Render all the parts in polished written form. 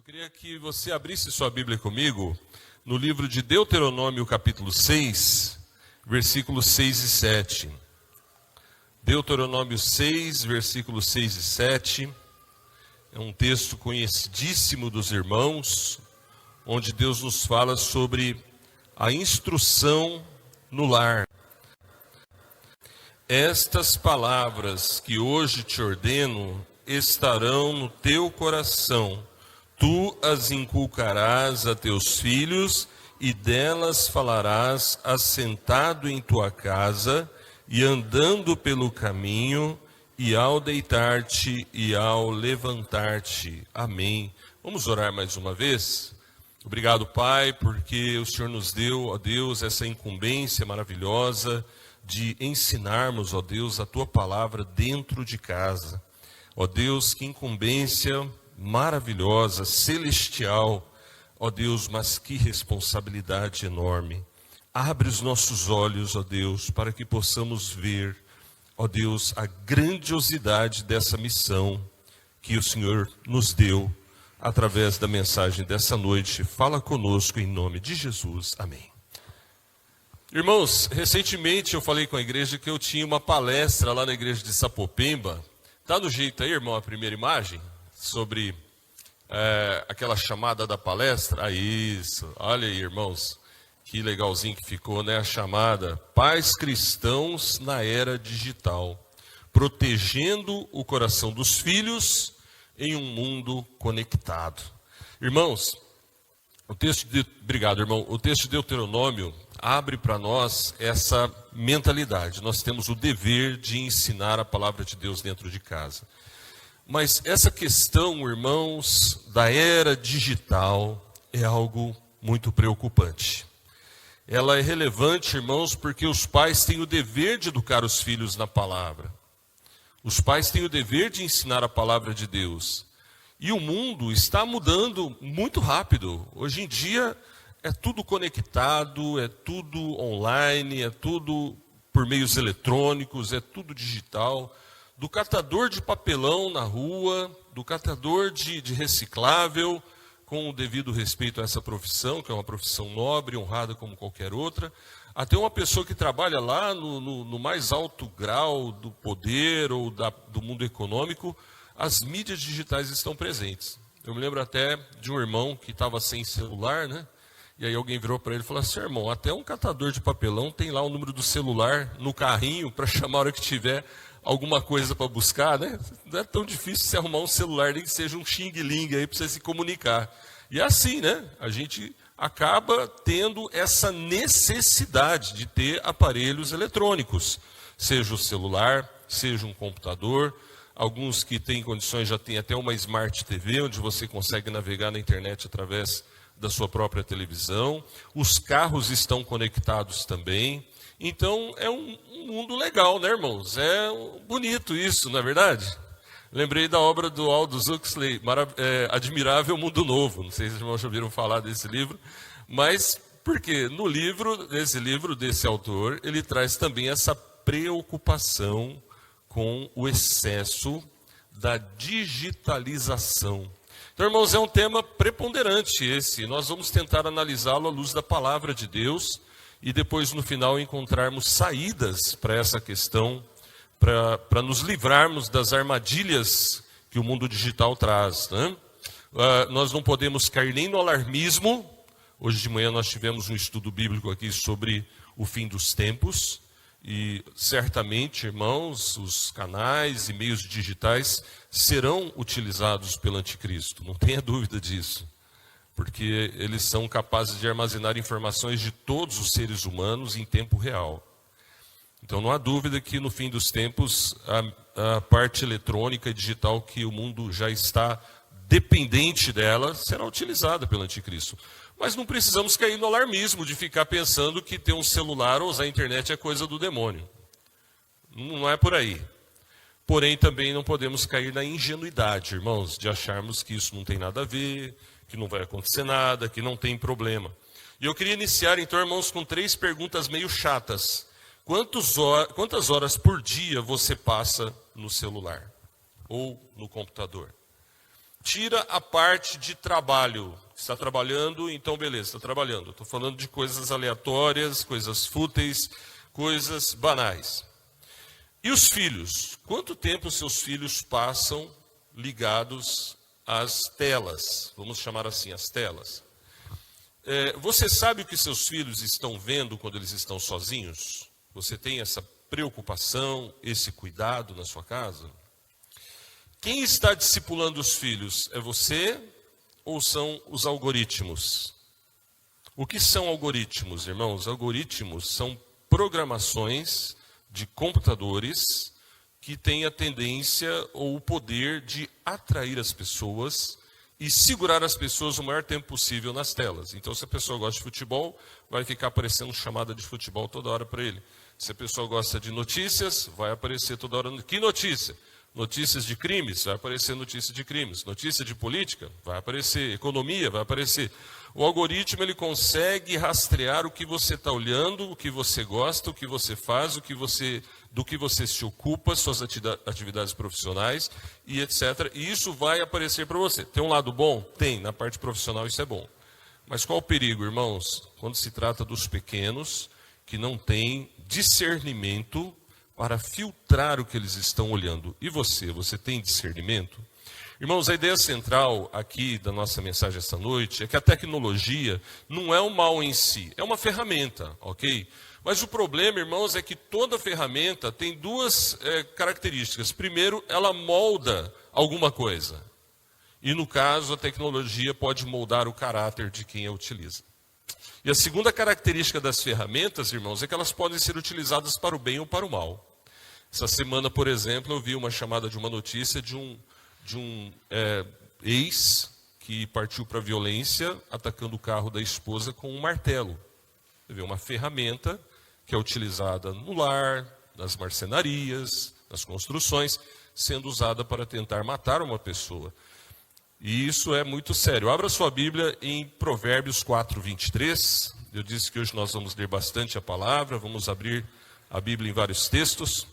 queria que você abrisse sua Bíblia comigo no livro de Deuteronômio, capítulo 6, versículos 6 e 7. Deuteronômio 6, versículos 6 e 7. É um texto conhecidíssimo dos irmãos, onde Deus nos fala sobre a instrução no lar. Estas palavras que hoje te ordeno estarão no teu coração. Tu as inculcarás a teus filhos e delas falarás assentado em tua casa e andando pelo caminho e ao deitar-te e ao levantar-te. Amém. Vamos orar mais uma vez? Obrigado, Pai, porque o Senhor nos deu, ó Deus, essa incumbência maravilhosa de ensinarmos, ó Deus, a tua palavra dentro de casa. Ó Deus, que incumbência maravilhosa, celestial, ó Deus, mas que responsabilidade enorme. Abre os nossos olhos, ó Deus, para que possamos ver, ó Deus, a grandiosidade dessa missão que o Senhor nos deu através da mensagem dessa noite. Fala conosco em nome de Jesus. Amém. Irmãos, recentemente eu falei com a igreja que eu tinha uma palestra lá na igreja de Sapopemba. Tá no jeito aí, irmão, a primeira imagem? Sobre aquela chamada da palestra. Isso, olha aí, irmãos, que legalzinho que ficou, né? A chamada Pais Cristãos na Era Digital, protegendo o coração dos filhos em um mundo conectado. Irmãos, obrigado, irmão. O texto de Deuteronômio abre para nós essa mentalidade. Nós temos o dever de ensinar a palavra de Deus dentro de casa. Mas essa questão, irmãos, da era digital é algo muito preocupante. Ela é relevante, irmãos, porque os pais têm o dever de educar os filhos na palavra. Os pais têm o dever de ensinar a palavra de Deus. E o mundo está mudando muito rápido. Hoje em dia é tudo conectado, é tudo online, é tudo por meios eletrônicos, é tudo digital. Do catador de papelão na rua, do catador de reciclável, com o devido respeito a essa profissão, que é uma profissão nobre, honrada como qualquer outra, até uma pessoa que trabalha lá no mais alto grau do poder ou do mundo econômico, as mídias digitais estão presentes. Eu me lembro até de um irmão que estava sem celular, né? E aí alguém virou para ele e falou assim: irmão, até um catador de papelão tem lá o número do celular no carrinho para chamar a hora que tiver alguma coisa para buscar, né? Não é tão difícil você arrumar um celular, nem que seja um xing-ling aí para você se comunicar. E é assim, né? A gente acaba tendo essa necessidade de ter aparelhos eletrônicos, seja o celular, seja um computador. Alguns que têm condições já têm até uma Smart TV, onde você consegue navegar na internet através da sua própria televisão. Os carros estão conectados também. Então, é um mundo legal, né, irmãos? É bonito isso, não é verdade? Lembrei da obra do Aldous Huxley, Admirável Mundo Novo. Não sei se os irmãos já ouviram falar desse livro. Mas, porque nesse livro desse autor, ele traz também essa preocupação com o excesso da digitalização. Então, irmãos, é um tema preponderante esse. Nós vamos tentar analisá-lo à luz da palavra de Deus e depois, no final, encontrarmos saídas para essa questão, para nos livrarmos das armadilhas que o mundo digital traz, né? Nós não podemos cair nem no alarmismo. Hoje de manhã nós tivemos um estudo bíblico aqui sobre o fim dos tempos. E certamente, irmãos, os canais e meios digitais serão utilizados pelo anticristo, não tenha dúvida disso, porque eles são capazes de armazenar informações de todos os seres humanos em tempo real. Então não há dúvida que no fim dos tempos a parte eletrônica e digital que o mundo já está dependente dela será utilizada pelo anticristo. Mas não precisamos cair no alarmismo de ficar pensando que ter um celular ou usar a internet é coisa do demônio. Não é por aí. Porém, também não podemos cair na ingenuidade, irmãos, de acharmos que isso não tem nada a ver, que não vai acontecer nada, que não tem problema. E eu queria iniciar, então, irmãos, com 3 perguntas meio chatas. Quantas horas por dia você passa no celular ou no computador? tira a parte de trabalho. Está trabalhando, então beleza, está trabalhando. Estou falando de coisas aleatórias, coisas fúteis, coisas banais. E os filhos? Quanto tempo seus filhos passam ligados às telas? Vamos chamar assim, as telas. Você sabe o que seus filhos estão vendo quando eles estão sozinhos? Você tem essa preocupação, esse cuidado na sua casa? Quem está discipulando os filhos? É você ou são os algoritmos? O que são algoritmos, irmãos? Algoritmos são programações de computadores que têm a tendência ou o poder de atrair as pessoas e segurar as pessoas o maior tempo possível nas telas. Então, se a pessoa gosta de futebol, vai ficar aparecendo chamada de futebol toda hora para ele. Se a pessoa gosta de notícias, vai aparecer toda hora. Que notícia? Notícias de crimes, vai aparecer notícia de crimes. Notícia de política, vai aparecer. Economia, vai aparecer. O algoritmo, ele consegue rastrear o que você está olhando, o que você gosta, o que você faz, do que você se ocupa, suas atividades profissionais e etc. E isso vai aparecer para você. Tem um lado bom? Tem. Na parte profissional isso é bom. Mas qual o perigo, irmãos? Quando se trata dos pequenos que não têm discernimento para filtrar o que eles estão olhando. E você tem discernimento? Irmãos, a ideia central aqui da nossa mensagem esta noite é que a tecnologia não é um mal em si, é uma ferramenta, ok? Mas o problema, irmãos, é que toda ferramenta tem duas características. Primeiro, ela molda alguma coisa. E no caso, a tecnologia pode moldar o caráter de quem a utiliza. E a segunda característica das ferramentas, irmãos, é que elas podem ser utilizadas para o bem ou para o mal. Essa semana, por exemplo, eu vi uma chamada de uma notícia de um ex que partiu para a violência atacando o carro da esposa com um martelo. Você vê, uma ferramenta que é utilizada no lar, nas marcenarias, nas construções, sendo usada para tentar matar uma pessoa. E isso é muito sério. Abra sua Bíblia em Provérbios 4, 23. Eu disse que hoje nós vamos ler bastante a palavra, vamos abrir a Bíblia em vários textos.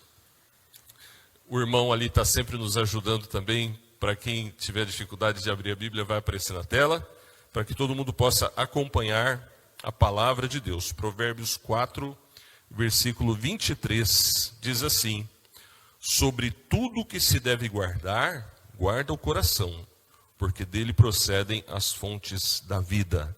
O irmão ali está sempre nos ajudando também. Para quem tiver dificuldade de abrir a Bíblia, vai aparecer na tela, para que todo mundo possa acompanhar a palavra de Deus. Provérbios 4, versículo 23, diz assim: sobre tudo que se deve guardar, guarda o coração, porque dele procedem as fontes da vida.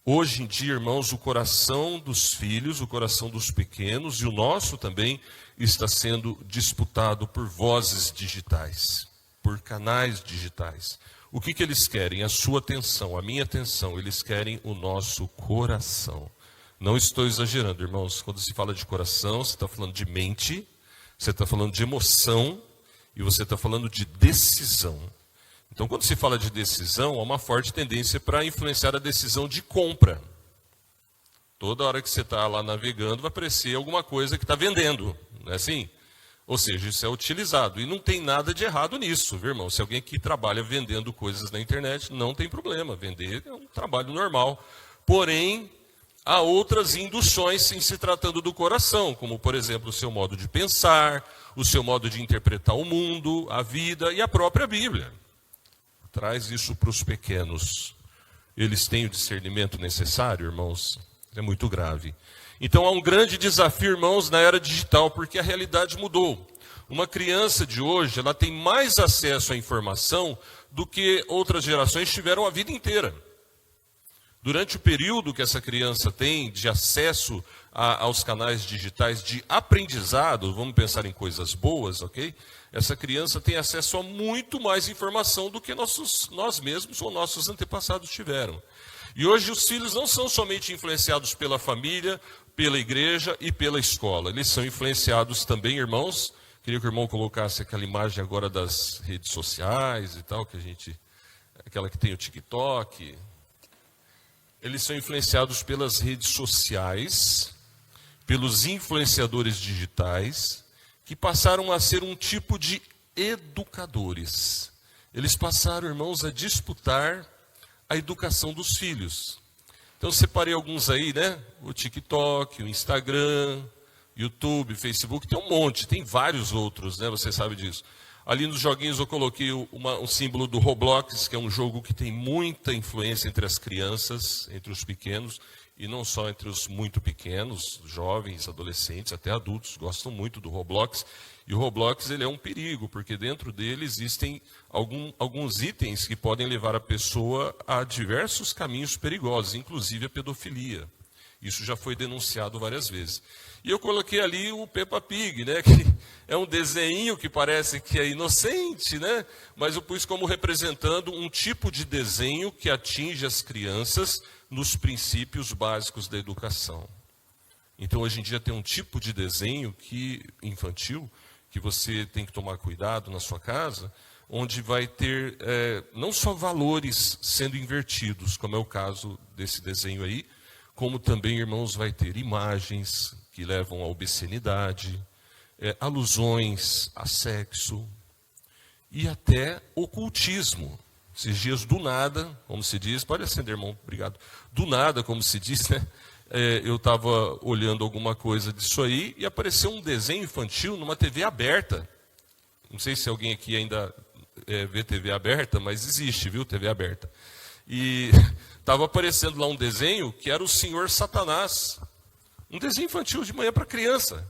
Hoje em dia, irmãos, o coração dos filhos, o coração dos pequenos e o nosso também está sendo disputado por vozes digitais, por canais digitais. O que eles querem? A sua atenção, a minha atenção. Eles querem o nosso coração. Não estou exagerando, irmãos. Quando se fala de coração, você está falando de mente, você está falando de emoção e você está falando de decisão. Então, quando se fala de decisão, há uma forte tendência para influenciar a decisão de compra. Toda hora que você está lá navegando, vai aparecer alguma coisa que está vendendo, não é assim? Ou seja, isso é utilizado. E não tem nada de errado nisso, viu, irmão? Se alguém que trabalha vendendo coisas na internet, não tem problema. Vender é um trabalho normal. Porém, há outras induções em se tratando do coração, como, por exemplo, o seu modo de pensar, o seu modo de interpretar o mundo, a vida e a própria Bíblia. Traz isso para os pequenos. Eles têm o discernimento necessário, irmãos? É muito grave. Então há um grande desafio, irmãos, na era digital, porque a realidade mudou. Uma criança de hoje, ela tem mais acesso à informação do que outras gerações tiveram a vida inteira. Durante o período que essa criança tem de acesso aos canais digitais de aprendizado, vamos pensar em coisas boas, ok? Essa criança tem acesso a muito mais informação do que nós mesmos ou nossos antepassados tiveram. E hoje os filhos não são somente influenciados pela família, pela igreja e pela escola. Eles são influenciados também, irmãos. Queria que o irmão colocasse aquela imagem agora das redes sociais e tal, aquela que tem o TikTok. Eles são influenciados pelas redes sociais, pelos influenciadores digitais, que passaram a ser um tipo de educadores. Eles passaram, irmãos, a disputar a educação dos filhos. Então, separei alguns aí, né? O TikTok, o Instagram, YouTube, Facebook, tem um monte, tem vários outros, né? Você sabe disso. Ali nos joguinhos eu coloquei um símbolo do Roblox, que é um jogo que tem muita influência entre as crianças, entre os pequenos, e não só entre os muito pequenos, jovens, adolescentes, até adultos gostam muito do Roblox. E o Roblox ele é um perigo, porque dentro dele existem alguns itens que podem levar a pessoa a diversos caminhos perigosos, inclusive a pedofilia. Isso já foi denunciado várias vezes. E eu coloquei ali o Peppa Pig, né, que é um desenho que parece que é inocente, né, mas eu pus como representando um tipo de desenho que atinge as crianças nos princípios básicos da educação. Então, hoje em dia, tem um tipo de desenho infantil que você tem que tomar cuidado na sua casa, onde vai ter não só valores sendo invertidos, como é o caso desse desenho aí, como também, irmãos, vai ter imagens que levam à obscenidade, alusões a sexo e até ocultismo. Esses dias, do nada, como se diz, pode acender, irmão, obrigado. Do nada, como se diz, né? Eu estava olhando alguma coisa disso aí e apareceu um desenho infantil numa TV aberta. Não sei se alguém aqui ainda vê TV aberta, mas existe, viu, TV aberta. E estava aparecendo lá um desenho que era o Senhor Satanás. Um desenho infantil de manhã para criança.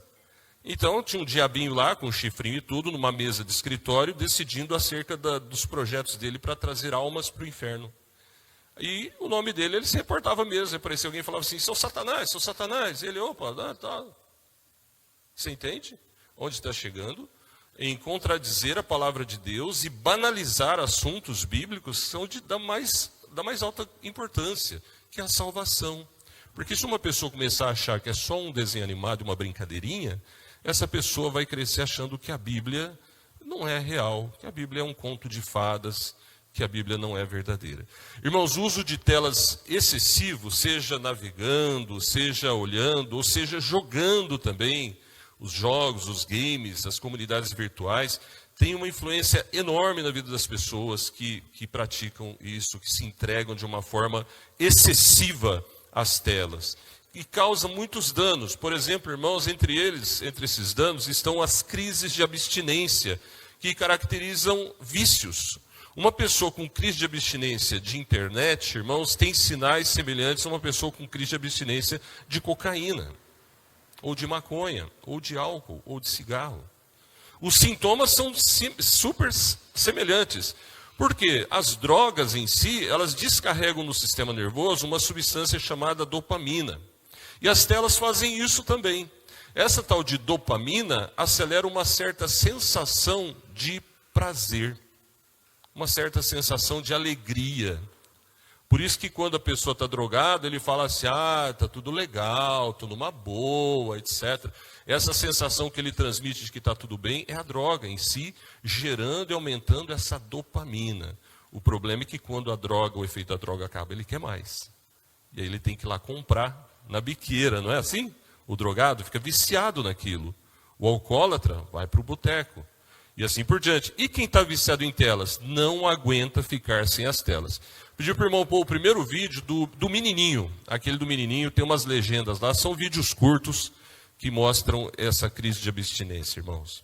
Então, tinha um diabinho lá, com um chifrinho e tudo, numa mesa de escritório, decidindo acerca dos projetos dele para trazer almas para o inferno. E o nome dele, ele se reportava mesmo. Aparecia alguém e falava assim, seu Satanás. E ele, opa, tá. Você entende? Onde está chegando? Em contradizer a palavra de Deus e banalizar assuntos bíblicos que são da mais alta importância, que é a salvação. Porque se uma pessoa começar a achar que é só um desenho animado, uma brincadeirinha, essa pessoa vai crescer achando que a Bíblia não é real, que a Bíblia é um conto de fadas, que a Bíblia não é verdadeira. Irmãos, o uso de telas excessivo, seja navegando, seja olhando, ou seja jogando também, os jogos, os games, as comunidades virtuais, tem uma influência enorme na vida das pessoas que praticam isso, que se entregam de uma forma excessiva às telas. E causa muitos danos. Por exemplo, irmãos, entre esses danos, estão as crises de abstinência, que caracterizam vícios. Uma pessoa com crise de abstinência de internet, irmãos, tem sinais semelhantes a uma pessoa com crise de abstinência de cocaína, ou de maconha, ou de álcool, ou de cigarro. Os sintomas são super semelhantes. Porque as drogas em si, elas descarregam no sistema nervoso uma substância chamada dopamina. E as telas fazem isso também. Essa tal de dopamina acelera uma certa sensação de prazer, uma certa sensação de alegria. Por isso que quando a pessoa está drogada, ele fala assim, está tudo legal, estou numa boa, etc. Essa sensação que ele transmite de que está tudo bem é a droga em si, gerando e aumentando essa dopamina. O problema é que quando o efeito da droga acaba, ele quer mais. E aí ele tem que ir lá comprar na biqueira, não é assim? O drogado fica viciado naquilo. O alcoólatra vai para o boteco. E assim por diante. E quem está viciado em telas não aguenta ficar sem as telas. Pedi para o irmão pôr o primeiro vídeo do menininho. Aquele do menininho, tem umas legendas lá. São vídeos curtos que mostram essa crise de abstinência, irmãos.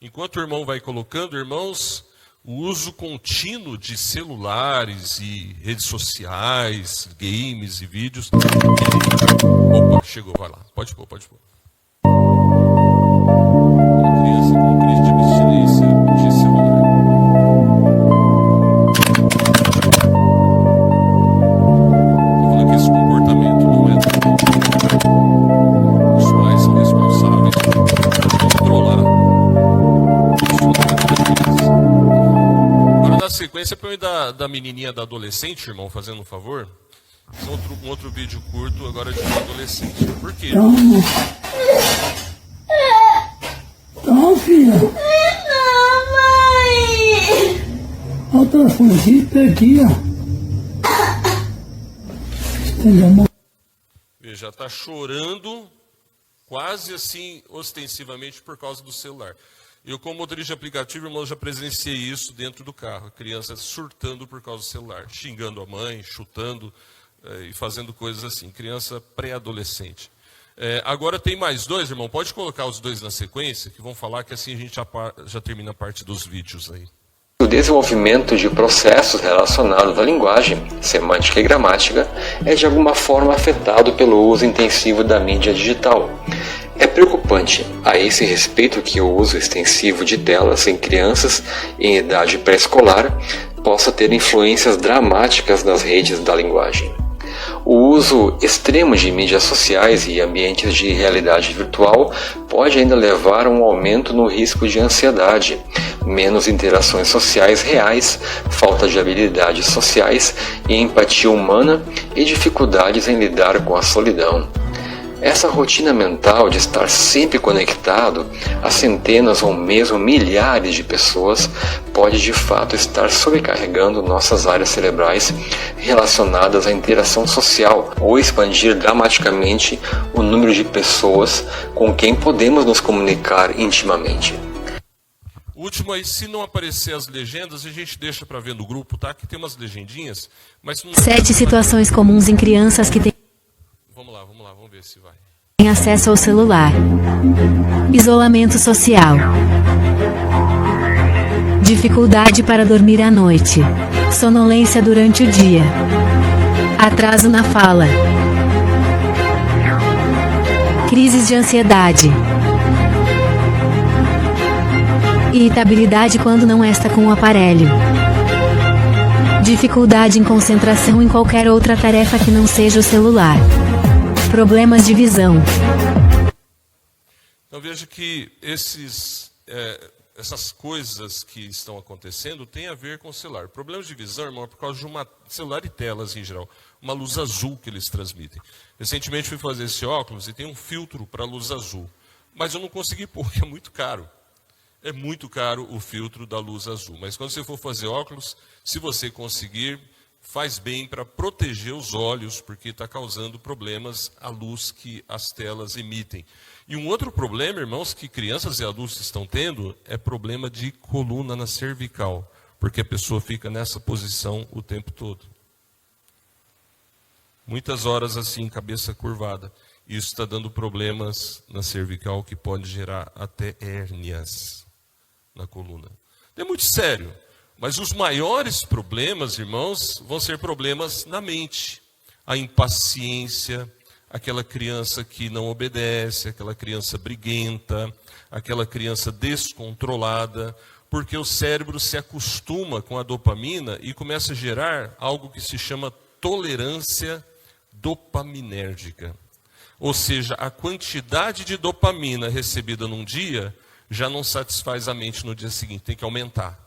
Enquanto o irmão vai colocando, irmãos, o uso contínuo de celulares e redes sociais, games e vídeos. Opa, chegou, vai lá. Pode pôr. Uma criança com crise de abstinência de celular. Eu falei que esse comportamento não é dos pais são responsáveis por controlar. Agora, na sequência, põe da menininha da adolescente, irmão, fazendo um favor. Um outro vídeo curto agora de um adolescente. Por quê? Então, filha. Mamãe! Olha o telefonezinho, tá aqui, ó. Estende a mão. Veja, está chorando quase assim, ostensivamente, por causa do celular. Eu, como motorista de aplicativo, irmão, já presenciei isso dentro do carro. A criança surtando por causa do celular, xingando a mãe, chutando e fazendo coisas assim. Criança pré-adolescente. Agora tem mais dois, irmão. Pode colocar os dois na sequência, que vão falar que assim a gente já termina a parte dos vídeos aí. O desenvolvimento de processos relacionados à linguagem, semântica e gramática é de alguma forma afetado pelo uso intensivo da mídia digital. É preocupante a esse respeito que o uso extensivo de telas em crianças em idade pré-escolar possa ter influências dramáticas nas redes da linguagem. O uso extremo de mídias sociais e ambientes de realidade virtual pode ainda levar a um aumento no risco de ansiedade, menos interações sociais reais, falta de habilidades sociais e empatia humana e dificuldades em lidar com a solidão. Essa rotina mental de estar sempre conectado a centenas ou mesmo milhares de pessoas pode de fato estar sobrecarregando nossas áreas cerebrais relacionadas à interação social ou expandir dramaticamente o número de pessoas com quem podemos nos comunicar intimamente. O último aí, se não aparecer as legendas, a gente deixa para ver no grupo, tá? Que tem umas legendinhas, mas não... 7 situações comuns em crianças que têm Vamos ver se vai. acesso ao celular. Isolamento social. Dificuldade para dormir à noite. Sonolência durante o dia. Atraso na fala. Crises de ansiedade. Irritabilidade quando não está com o aparelho. Dificuldade em concentração em qualquer outra tarefa que não seja o celular. Problemas de visão. Então veja que essas coisas que estão acontecendo têm a ver com o celular. Problemas de visão, irmão, é por causa de celular e telas em geral. Uma luz azul que eles transmitem. Recentemente fui fazer esse óculos e tem um filtro para luz azul. Mas eu não consegui pôr, porque é muito caro. É muito caro o filtro da luz azul. Mas quando você for fazer óculos, se você conseguir, faz bem para proteger os olhos, porque está causando problemas à luz que as telas emitem. E um outro problema, irmãos, que crianças e adultos estão tendo, é problema de coluna na cervical, porque a pessoa fica nessa posição o tempo todo. Muitas horas assim, cabeça curvada. Isso está dando problemas na cervical que pode gerar até hérnias na coluna. É muito sério. Mas os maiores problemas, irmãos, vão ser problemas na mente. A impaciência, aquela criança que não obedece, aquela criança briguenta, aquela criança descontrolada, porque o cérebro se acostuma com a dopamina e começa a gerar algo que se chama tolerância dopaminérgica. Ou seja, a quantidade de dopamina recebida num dia já não satisfaz a mente no dia seguinte, tem que aumentar.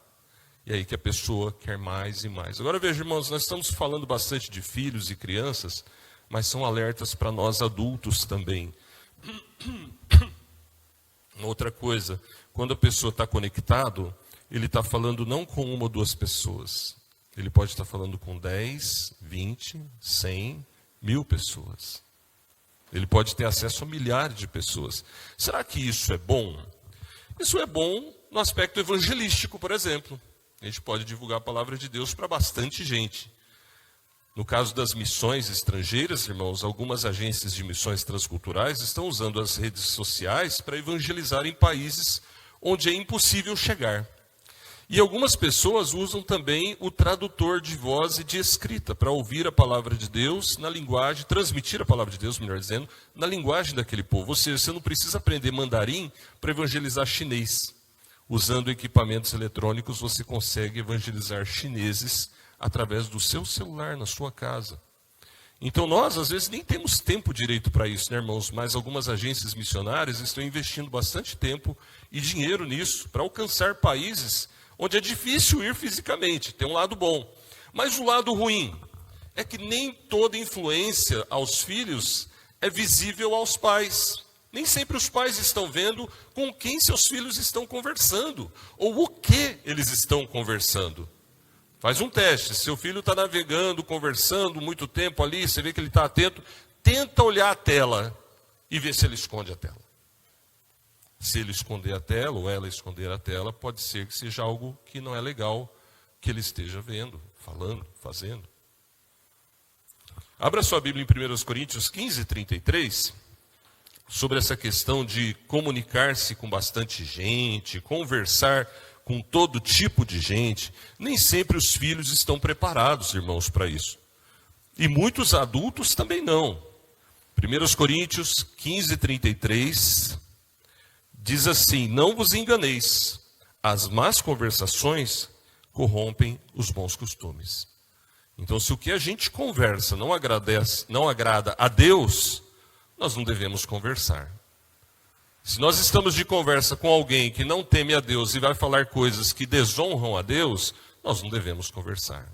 E aí que a pessoa quer mais e mais. Agora veja, irmãos, nós estamos falando bastante de filhos e crianças, mas são alertas para nós adultos também. Outra coisa, quando a pessoa está conectado, ele está falando não com uma ou duas pessoas. Ele pode estar falando com 10, 20, 100, 1000 pessoas. Ele pode ter acesso a milhares de pessoas. Será que isso é bom? Isso é bom no aspecto evangelístico, por exemplo. A gente pode divulgar a palavra de Deus para bastante gente. No caso das missões estrangeiras, irmãos, algumas agências de missões transculturais estão usando as redes sociais para evangelizar em países onde é impossível chegar. E algumas pessoas usam também o tradutor de voz e de escrita para ouvir a palavra de Deus na linguagem, transmitir a palavra de Deus, melhor dizendo, na linguagem daquele povo. Ou seja, você não precisa aprender mandarim para evangelizar chinês. Usando equipamentos eletrônicos, você consegue evangelizar chineses através do seu celular, na sua casa. Então nós, às vezes, nem temos tempo direito para isso, né, irmãos? Mas algumas agências missionárias estão investindo bastante tempo e dinheiro nisso, para alcançar países onde é difícil ir fisicamente. Tem um lado bom. Mas o lado ruim é que nem toda influência aos filhos é visível aos pais. Nem sempre os pais estão vendo com quem seus filhos estão conversando, ou o que eles estão conversando. Faz um teste, seu filho está navegando, conversando muito tempo ali, você vê que ele está atento, tenta olhar a tela e ver se ele esconde a tela. Se ele esconder a tela, ou ela esconder a tela, pode ser que seja algo que não é legal que ele esteja vendo, falando, fazendo. Abra sua Bíblia em 1 Coríntios 15, 33. sobre essa questão de comunicar-se com bastante gente, conversar com todo tipo de gente. Nem sempre os filhos estão preparados, irmãos, para isso. E muitos adultos também não. 1 Coríntios 15:33 diz assim: não vos enganeis, as más conversações corrompem os bons costumes. Então, se o que a gente conversa não agrada a Deus, nós não devemos conversar. Se nós estamos de conversa com alguém que não teme a Deus e vai falar coisas que desonram a Deus, nós não devemos conversar.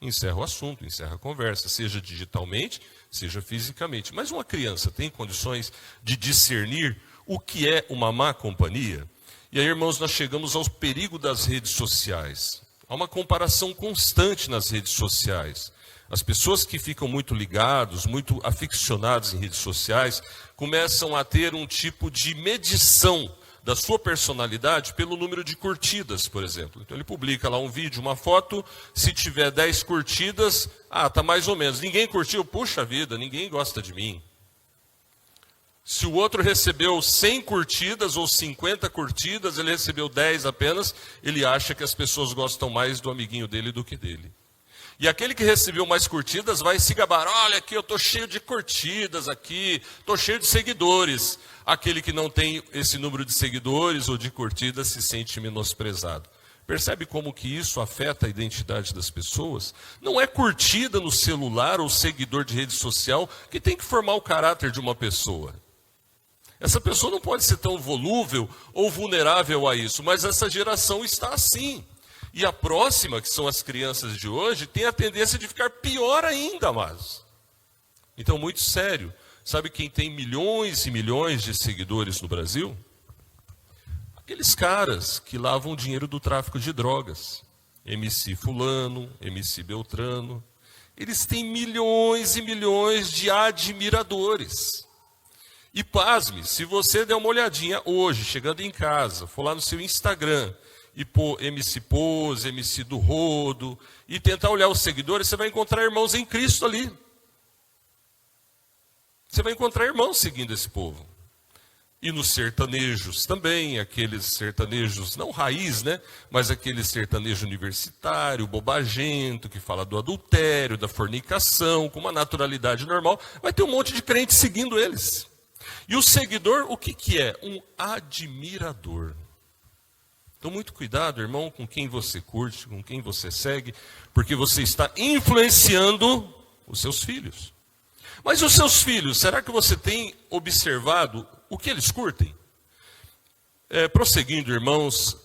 Encerra o assunto, encerra a conversa, seja digitalmente, seja fisicamente. Mas uma criança tem condições de discernir o que é uma má companhia? E aí, irmãos, nós chegamos ao perigo das redes sociais. Há uma comparação constante nas redes sociais. As pessoas que ficam muito ligados, muito aficionados em redes sociais, começam a ter um tipo de medição da sua personalidade pelo número de curtidas, por exemplo. Então ele publica lá um vídeo, uma foto, se tiver 10 curtidas, tá mais ou menos. Ninguém curtiu, puxa vida, ninguém gosta de mim. Se o outro recebeu 100 curtidas ou 50 curtidas, ele recebeu 10 apenas, ele acha que as pessoas gostam mais do amiguinho dele do que dele. E aquele que recebeu mais curtidas vai se gabar: olha aqui, eu estou cheio de curtidas aqui, estou cheio de seguidores. Aquele que não tem esse número de seguidores ou de curtidas se sente menosprezado. Percebe como que isso afeta a identidade das pessoas? Não é curtida no celular ou seguidor de rede social que tem que formar o caráter de uma pessoa. Essa pessoa não pode ser tão volúvel ou vulnerável a isso, mas essa geração está assim. E a próxima, que são as crianças de hoje, tem a tendência de ficar pior ainda mais. Então, muito sério. Sabe quem tem milhões e milhões de seguidores no Brasil? Aqueles caras que lavam o dinheiro do tráfico de drogas. MC fulano, MC Beltrano. Eles têm milhões e milhões de admiradores. E pasme, se você der uma olhadinha hoje, chegando em casa, for lá no seu Instagram e pôr MC Pose, MC do Rodo, e tentar olhar os seguidores, você vai encontrar irmãos em Cristo ali. Você vai encontrar irmãos seguindo esse povo. E nos sertanejos também, aqueles sertanejos, não raiz, né? Mas aquele sertanejo universitário, bobagento, que fala do adultério, da fornicação, com uma naturalidade normal, vai ter um monte de crente seguindo eles. E o seguidor, o que é? Um admirador. Então, muito cuidado, irmão, com quem você curte, com quem você segue, porque você está influenciando os seus filhos. Mas os seus filhos, será que você tem observado o que eles curtem? Prosseguindo, irmãos,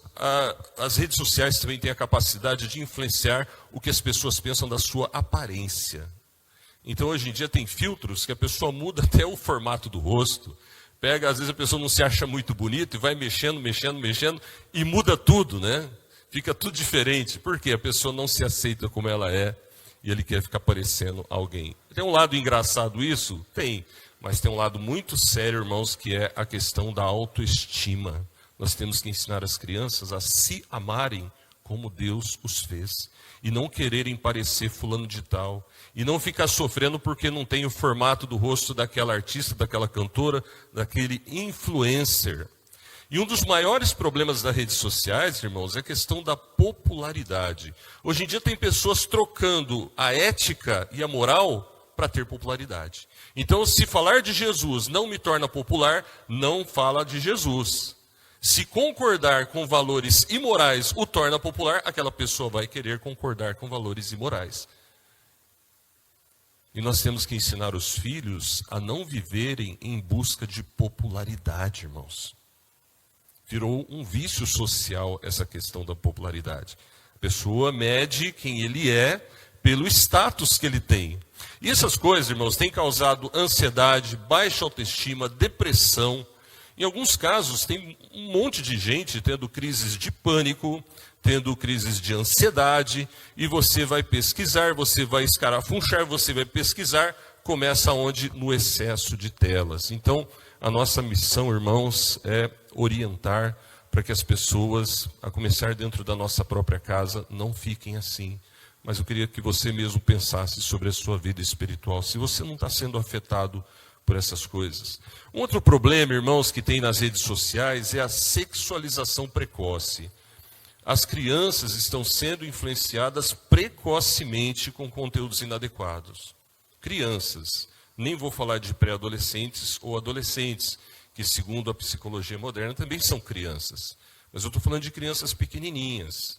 as redes sociais também têm a capacidade de influenciar o que as pessoas pensam da sua aparência. Então, hoje em dia, tem filtros que a pessoa muda até o formato do rosto. Às vezes a pessoa não se acha muito bonita e vai mexendo e muda tudo, né? Fica tudo diferente. Por quê? A pessoa não se aceita como ela é e ele quer ficar parecendo alguém. Tem um lado engraçado isso? Tem. Mas tem um lado muito sério, irmãos, que é a questão da autoestima. Nós temos que ensinar as crianças a se amarem como Deus os fez. E não quererem parecer fulano de tal. E não ficar sofrendo porque não tem o formato do rosto daquela artista, daquela cantora, daquele influencer. E um dos maiores problemas das redes sociais, irmãos, é a questão da popularidade. Hoje em dia tem pessoas trocando a ética e a moral para ter popularidade. Então, se falar de Jesus não me torna popular, não fala de Jesus. Se concordar com valores imorais o torna popular, aquela pessoa vai querer concordar com valores imorais. E nós temos que ensinar os filhos a não viverem em busca de popularidade, irmãos. Virou um vício social essa questão da popularidade. A pessoa mede quem ele é pelo status que ele tem. E essas coisas, irmãos, têm causado ansiedade, baixa autoestima, depressão. Em alguns casos, tem um monte de gente tendo crises de pânico, tendo crises de ansiedade, e você vai pesquisar, você vai escarafunchar, você vai pesquisar, começa onde? No excesso de telas. Então, a nossa missão, irmãos, é orientar para que as pessoas, a começar dentro da nossa própria casa, não fiquem assim. Mas eu queria que você mesmo pensasse sobre a sua vida espiritual. Se você não está sendo afetado por por essas coisas. Um outro problema, irmãos, que tem nas redes sociais é a sexualização precoce. As crianças estão sendo influenciadas precocemente com conteúdos inadequados. Crianças, nem vou falar de pré-adolescentes ou adolescentes, que segundo a psicologia moderna também são crianças. Mas eu estou falando de crianças pequenininhas,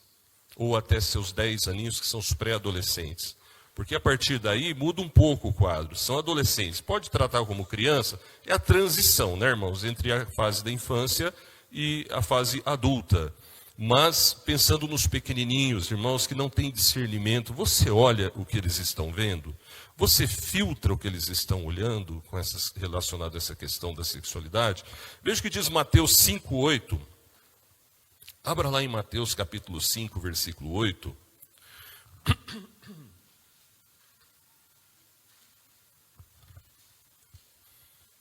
ou até seus 10 aninhos, que são os pré-adolescentes. Porque a partir daí muda um pouco o quadro. São adolescentes. Pode tratar como criança, é a transição, né, irmãos, entre a fase da infância e a fase adulta. Mas, pensando nos pequenininhos, irmãos, que não têm discernimento, você olha o que eles estão vendo? Você filtra o que eles estão olhando relacionado a essa questão da sexualidade? Veja o que diz Mateus 5:8. Abra lá em Mateus capítulo 5, versículo 8.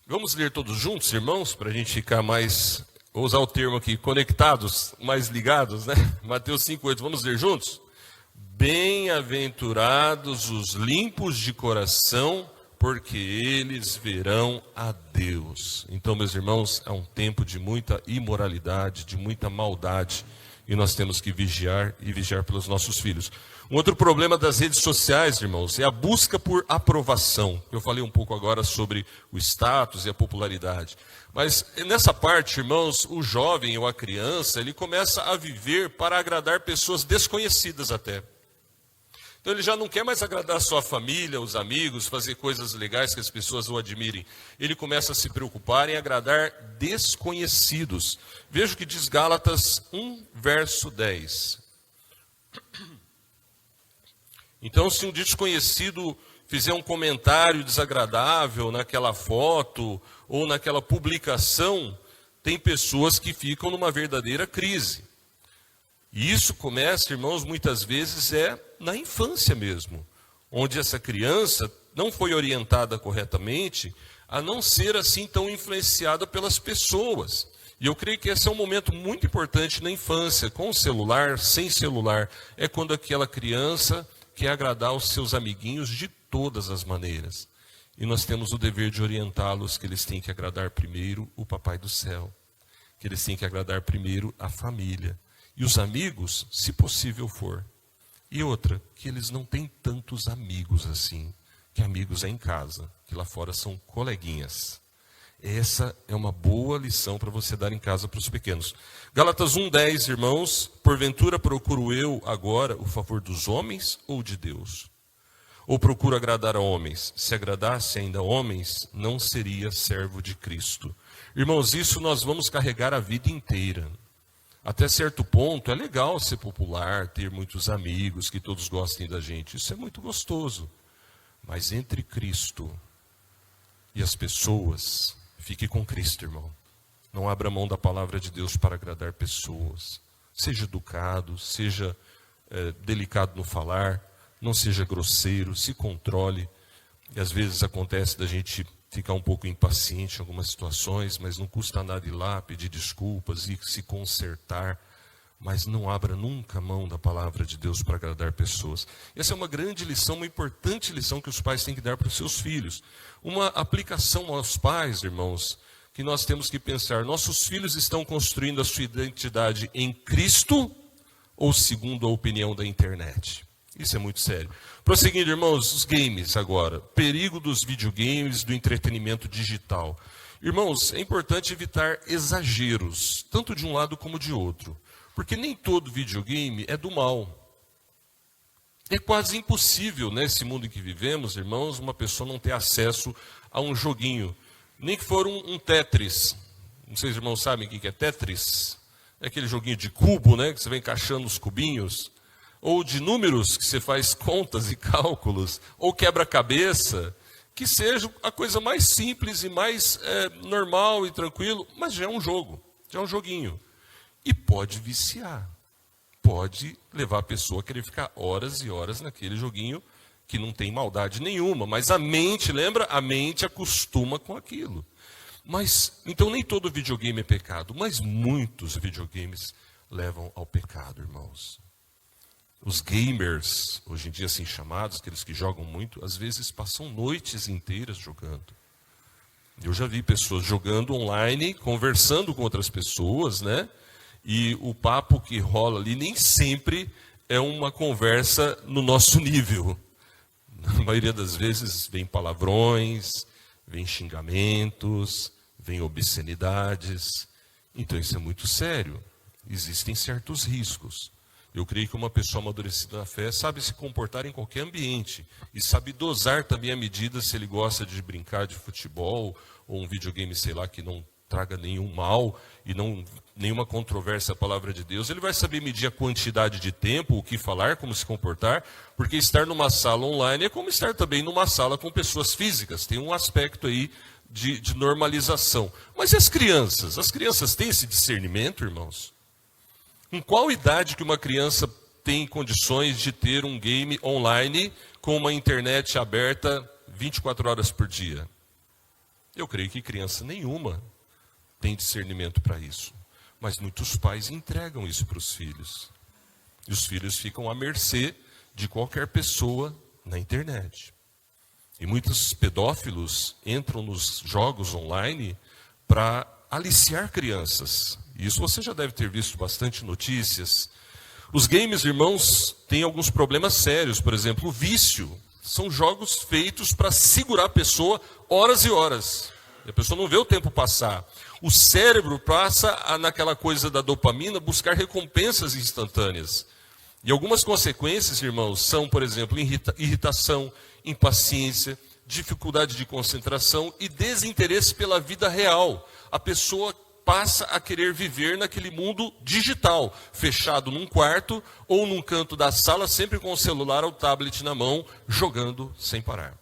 Vamos ler todos juntos, irmãos, para a gente ficar mais, vou usar o termo aqui, conectados, mais ligados, né? Mateus 5:8, vamos ler juntos? Bem-aventurados os limpos de coração, porque eles verão a Deus. Então, meus irmãos, é um tempo de muita imoralidade, de muita maldade, e nós temos que vigiar e vigiar pelos nossos filhos. Um outro problema das redes sociais, irmãos, é a busca por aprovação. Eu falei um pouco agora sobre o status e a popularidade. Mas nessa parte, irmãos, o jovem ou a criança, ele começa a viver para agradar pessoas desconhecidas até. Então ele já não quer mais agradar a sua família, os amigos, fazer coisas legais que as pessoas o admirem. Ele começa a se preocupar em agradar desconhecidos. Veja o que diz Gálatas 1, verso 10. Então, se um desconhecido fizer um comentário desagradável naquela foto ou naquela publicação, tem pessoas que ficam numa verdadeira crise. E isso começa, irmãos, muitas vezes na infância mesmo, onde essa criança não foi orientada corretamente a não ser assim tão influenciada pelas pessoas. E eu creio que esse é um momento muito importante na infância, com o celular, sem celular. É quando aquela criança quer agradar os seus amiguinhos de todas as maneiras. E nós temos o dever de orientá-los que eles têm que agradar primeiro o Papai do Céu, que eles têm que agradar primeiro a família. E os amigos, se possível for. E outra, que eles não têm tantos amigos assim, que amigos é em casa, que lá fora são coleguinhas. Essa é uma boa lição para você dar em casa para os pequenos. Gálatas 1:10, irmãos, porventura procuro eu agora o favor dos homens ou de Deus? Ou procuro agradar a homens? Se agradasse ainda a homens, não seria servo de Cristo. Irmãos, isso nós vamos carregar a vida inteira. Até certo ponto é legal ser popular, ter muitos amigos, que todos gostem da gente. Isso é muito gostoso. Mas entre Cristo e as pessoas, fique com Cristo, irmão. Não abra mão da palavra de Deus para agradar pessoas. Seja educado, seja delicado no falar, não seja grosseiro, se controle. E às vezes acontece da gente ficar um pouco impaciente em algumas situações, mas não custa nada ir lá, pedir desculpas e se consertar. Mas não abra nunca a mão da palavra de Deus para agradar pessoas. Essa é uma grande lição, uma importante lição que os pais têm que dar para os seus filhos. Uma aplicação aos pais, irmãos, que nós temos que pensar: nossos filhos estão construindo a sua identidade em Cristo ou segundo a opinião da internet? Isso é muito sério. Prosseguindo, irmãos, os games agora. Perigo dos videogames, do entretenimento digital. Irmãos, é importante evitar exageros, tanto de um lado como de outro. Porque nem todo videogame é do mal. É quase impossível, nesse mundo em que vivemos, irmãos, uma pessoa não ter acesso a um joguinho. Nem que for um Tetris. Não sei se os irmãos sabem o que é Tetris. É aquele joguinho de cubo, né, que você vai encaixando os cubinhos. Ou de números, que você faz contas e cálculos. Ou quebra-cabeça. Que seja a coisa mais simples e mais normal e tranquilo. Mas já é um jogo, já é um joguinho. E pode viciar, pode levar a pessoa a querer ficar horas e horas naquele joguinho que não tem maldade nenhuma, mas a mente, lembra? A mente acostuma com aquilo. Mas, então nem todo videogame é pecado, mas muitos videogames levam ao pecado, irmãos. Os gamers, hoje em dia assim chamados, aqueles que jogam muito, às vezes passam noites inteiras jogando. Eu já vi pessoas jogando online, conversando com outras pessoas, né? E o papo que rola ali nem sempre é uma conversa no nosso nível. Na maioria das vezes vem palavrões, vem xingamentos, vem obscenidades. Então isso é muito sério. Existem certos riscos. Eu creio que uma pessoa amadurecida na fé sabe se comportar em qualquer ambiente e sabe dosar também a medida se ele gosta de brincar de futebol ou um videogame, sei lá, que não traga nenhum mal e nenhuma controvérsia à palavra de Deus. Ele vai saber medir a quantidade de tempo, o que falar, como se comportar, porque estar numa sala online é como estar também numa sala com pessoas físicas. Tem um aspecto aí de normalização. Mas e as crianças? As crianças têm esse discernimento, irmãos? Em qual idade que uma criança tem condições de ter um game online com uma internet aberta 24 horas por dia? Eu creio que criança nenhuma tem discernimento para isso. Mas muitos pais entregam isso para os filhos. E os filhos ficam à mercê de qualquer pessoa na internet. E muitos pedófilos entram nos jogos online para aliciar crianças. Isso você já deve ter visto bastante notícias. Os games, irmãos, têm alguns problemas sérios. Por exemplo, o vício. São jogos feitos para segurar a pessoa horas e horas. E a pessoa não vê o tempo passar. O cérebro passa naquela coisa da dopamina, buscar recompensas instantâneas. E algumas consequências, irmãos, são, por exemplo, irritação, impaciência, dificuldade de concentração e desinteresse pela vida real. A pessoa passa a querer viver naquele mundo digital, fechado num quarto ou num canto da sala, sempre com o celular ou tablet na mão, jogando sem parar.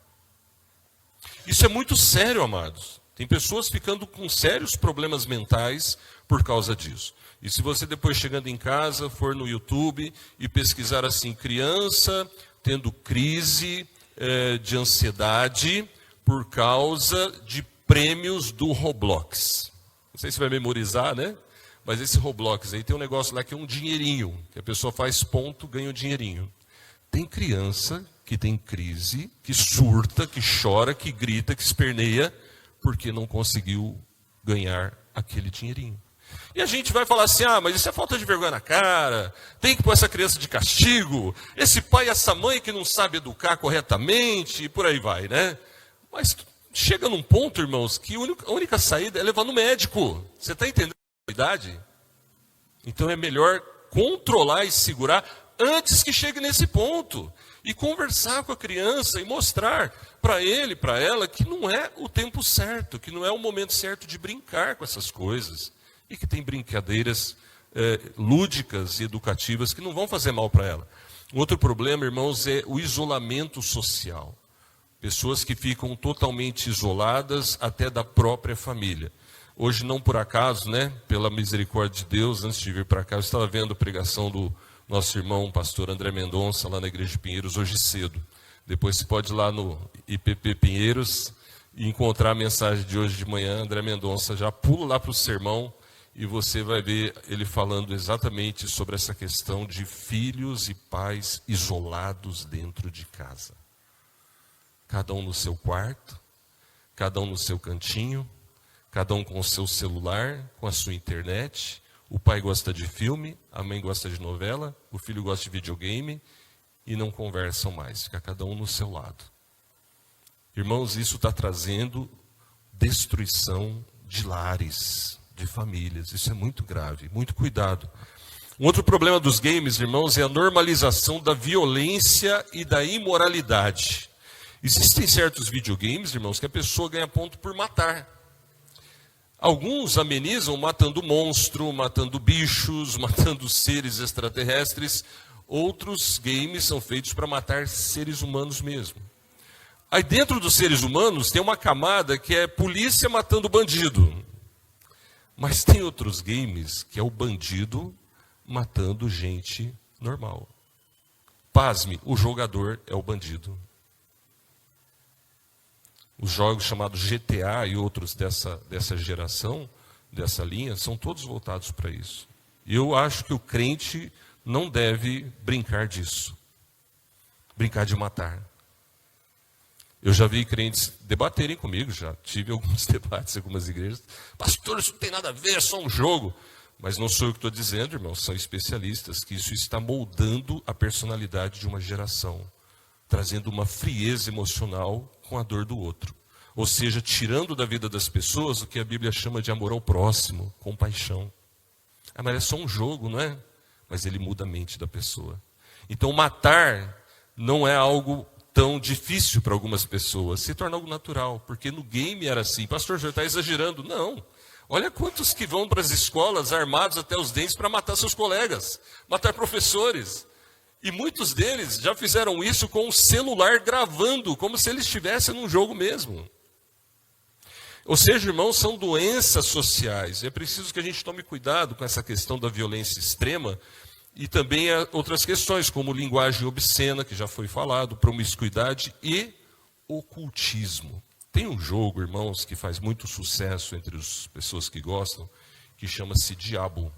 Isso é muito sério, amados. Tem pessoas ficando com sérios problemas mentais por causa disso. E se você depois chegando em casa, for no YouTube e pesquisar assim, criança tendo crise de ansiedade por causa de prêmios do Roblox. Não sei se vai memorizar, né? Mas esse Roblox aí tem um negócio lá que é um dinheirinho, que a pessoa faz ponto, ganha um dinheirinho. Tem criança que tem crise, que surta, que chora, que grita, que esperneia, porque não conseguiu ganhar aquele dinheirinho. E a gente vai falar assim, mas isso é falta de vergonha na cara, tem que pôr essa criança de castigo, esse pai e essa mãe que não sabe educar corretamente, e por aí vai, né? Mas chega num ponto, irmãos, que a única saída é levar no médico. Você está entendendo a idade? Então é melhor controlar e segurar antes que chegue nesse ponto. E conversar com a criança e mostrar para ele, para ela, que não é o tempo certo, que não é o momento certo de brincar com essas coisas. E que tem brincadeiras lúdicas e educativas que não vão fazer mal para ela. Um outro problema, irmãos, é o isolamento social. Pessoas que ficam totalmente isoladas até da própria família. Hoje, não por acaso, né, pela misericórdia de Deus, antes de vir para cá, eu estava vendo a pregação do nosso irmão, pastor André Mendonça, lá na Igreja de Pinheiros, hoje cedo. Depois você pode ir lá no IPP Pinheiros e encontrar a mensagem de hoje de manhã. André Mendonça já pula lá para o sermão e você vai ver ele falando exatamente sobre essa questão de filhos e pais isolados dentro de casa. Cada um no seu quarto, cada um no seu cantinho, cada um com o seu celular, com a sua internet. O pai gosta de filme, a mãe gosta de novela, o filho gosta de videogame e não conversam mais, fica cada um no seu lado. Irmãos, isso está trazendo destruição de lares, de famílias. Isso é muito grave, muito cuidado. Um outro problema dos games, irmãos, é a normalização da violência e da imoralidade. Existem certos videogames, irmãos, que a pessoa ganha ponto por matar. Alguns amenizam matando monstro, matando bichos, matando seres extraterrestres. Outros games são feitos para matar seres humanos mesmo. Aí dentro dos seres humanos tem uma camada que é polícia matando bandido. Mas tem outros games que é o bandido matando gente normal. Pasme, o jogador é o bandido. Os jogos chamados GTA e outros dessa geração, dessa linha, são todos voltados para isso. E eu acho que o crente não deve brincar disso. Brincar de matar. Eu já vi crentes debaterem comigo, já tive alguns debates em algumas igrejas. Pastor, isso não tem nada a ver, é só um jogo. Mas não sou eu que estou dizendo, irmãos, são especialistas, que isso está moldando a personalidade de uma geração, trazendo uma frieza emocional com a dor do outro. Ou seja, tirando da vida das pessoas o que a Bíblia chama de amor ao próximo, compaixão. Ah, mas é só um jogo, não é? Mas ele muda a mente da pessoa. Então matar não é algo tão difícil para algumas pessoas, se torna algo natural, porque no game era assim. Pastor, já está exagerando. Não. Olha quantos que vão para as escolas armados até os dentes para matar seus colegas, matar professores. E muitos deles já fizeram isso com o celular gravando, como se eles estivessem num jogo mesmo. Ou seja, irmãos, são doenças sociais. É preciso que a gente tome cuidado com essa questão da violência extrema e também outras questões, como linguagem obscena, que já foi falado, promiscuidade e ocultismo. Tem um jogo, irmãos, que faz muito sucesso entre as pessoas que gostam, que chama-se Diablo.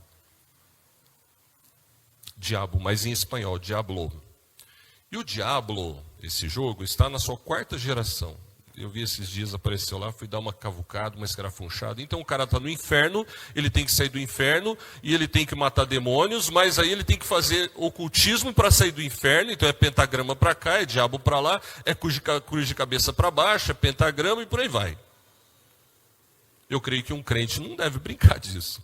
Diablo, mas em espanhol, Diablo. E o Diablo, esse jogo, está na sua 4ª geração. Eu vi esses dias, apareceu lá, fui dar uma cavucada, uma escarafunchada. Então o cara está no inferno, ele tem que sair do inferno, e ele tem que matar demônios, mas aí ele tem que fazer ocultismo para sair do inferno. Então é pentagrama para cá, é diabo para lá, é cruz de cabeça para baixo, é pentagrama e por aí vai. Eu creio que um crente não deve brincar disso.